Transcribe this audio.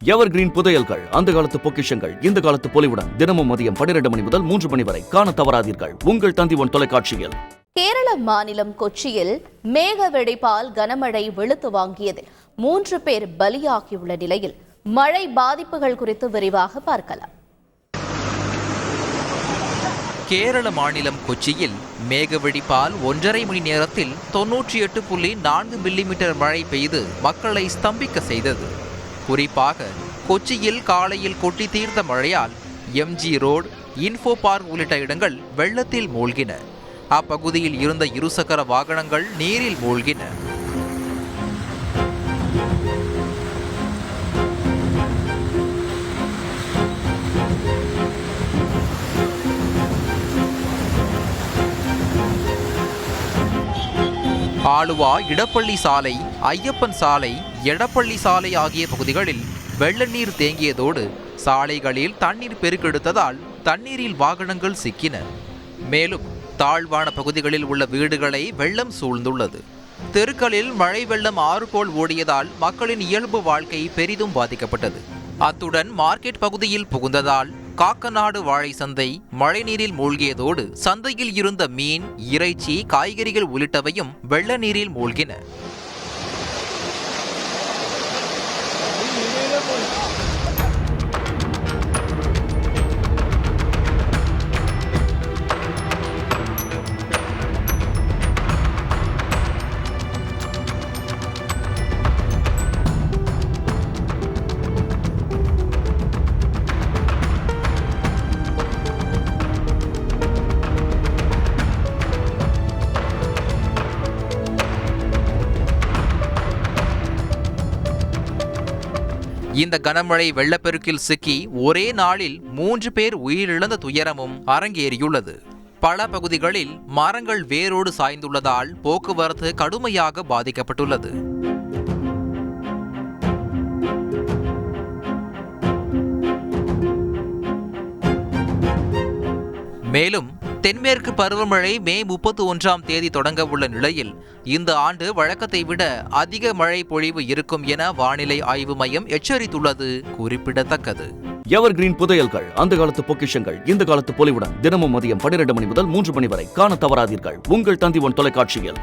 எவர் green புதையல்கள், அந்த காலத்து பொக்கிஷங்கள் இந்த காலத்து பொலிவுடன் தினமும் மதியம் 12 மணி முதல் 3 மணி வரை காண தவறாதீர்கள் உங்கள் தந்தி1 தொலைக்காட்சியில். கேரள மாநிலம் கொச்சியில் மேக வெடிப்பால் கனமழை வெளுத்து வாங்கியதில் 3 பேர் பலியாகியுள்ள நிலையில் மழை பாதிப்புகள் குறித்து விரிவாக பார்க்கலாம். கேரள மாநிலம் கொச்சியில் மேக வெடிப்பால் 1.5 மணி நேரத்தில் 98.4 மில்லிமீட்டர் மழை பெய்து மக்களை ஸ்தம்பிக்க செய்தது. குறிப்பாக கொச்சியில் காலையில் கொட்டி தீர்த்த மழையால் எம்ஜி ரோடு, இன்ஃபோ பார்க் உள்ளிட்ட இடங்கள் வெள்ளத்தில் மூழ்கின. அப்பகுதியில் இருந்த இருசக்கர வாகனங்கள் நீரில் மூழ்கின. ஆலுவா இடப்பள்ளி சாலை, ஐயப்பன் சாலை, எடப்பள்ளி சாலை ஆகிய பகுதிகளில் வெள்ள நீர் தேங்கியதோடு சாலைகளில் தண்ணீர் பெருக்கெடுத்ததால் தண்ணீரில் வாகனங்கள் சிக்கின. மேலும் தாழ்வான பகுதிகளில் உள்ள வீடுகளை வெள்ளம் சூழ்ந்துள்ளது. தெருக்களில் மழை வெள்ளம் ஆறு போல் ஓடியதால் மக்களின் இயல்பு வாழ்க்கை பெரிதும் பாதிக்கப்பட்டது. அத்துடன் மார்க்கெட் பகுதியில் புகுந்ததால் காக்கநாடு வாழை சந்தை மழைநீரில் மூழ்கியதோடு சந்தையில் இருந்த மீன், இறைச்சி, காய்கறிகள் உள்ளிட்டவையும் வெள்ள நீரில் மூழ்கின. இந்த கனமழை வெள்ளப்பெருக்கில் சிக்கி ஒரே நாளில் 3 பேர் உயிரிழந்த துயரமும் அரங்கேறியுள்ளது. பல பகுதிகளில் மரங்கள் வேரோடு சாய்ந்துள்ளதால் போக்குவரத்து கடுமையாக பாதிக்கப்பட்டுள்ளது. மேலும் தென்மேற்கு பருவமழை மே 31ஆம் தேதி தொடங்க உள்ள நிலையில் இந்த ஆண்டு வழக்கத்தை விட அதிக மழை பொழிவு இருக்கும் என வானிலை ஆய்வு மையம் எச்சரித்துள்ளது குறிப்பிடத்தக்கது. எவர் கிரீன் புதையல்கள், அந்த காலத்து பொக்கிஷங்கள் இந்த காலத்து பொலிவுடன் தினமும் மதியம் 12 மணி முதல் 3 மணி வரை காண தவறாதீர்கள் உங்கள் தந்தி1 தொலைக்காட்சியில்.